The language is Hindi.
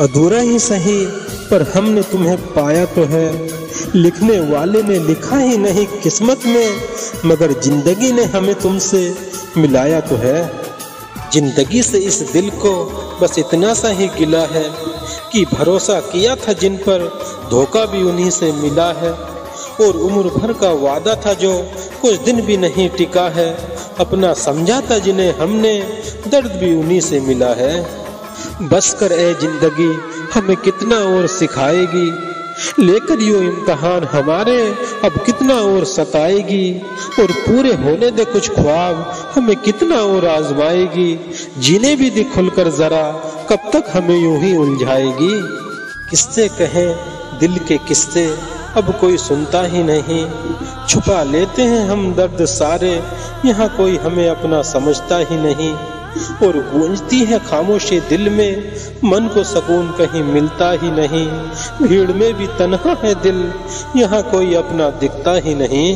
अधूरा ही सही पर हमने तुम्हें पाया तो है, लिखने वाले ने लिखा ही नहीं किस्मत में, मगर जिंदगी ने हमें तुमसे मिलाया तो है। जिंदगी से इस दिल को बस इतना सा ही गिला है कि भरोसा किया था जिन पर धोखा भी उन्हीं से मिला है, और उम्र भर का वादा था जो कुछ दिन भी नहीं टिका है, अपना समझा था जिन्हें हमने दर्द भी उन्हीं से मिला है। बस कर ए जिंदगी हमें कितना और सिखाएगी, लेकर यूं इम्तहान हमारे अब कितना और सताएगी, और पूरे होने दे कुछ ख्वाब हमें कितना और आजमाएगी, जीने भी दे खुलकर जरा कब तक हमें यूं ही उलझाएगी। किस्से कहें दिल के किस्से अब कोई सुनता ही नहीं, छुपा लेते हैं हम दर्द सारे, यहाँ कोई हमें अपना समझता ही नहीं, और गूंजती है खामोशी दिल में, मन को सुकून कहीं मिलता ही नहीं, भीड़ में भी तन्हा है दिल, यहाँ कोई अपना दिखता ही नहीं।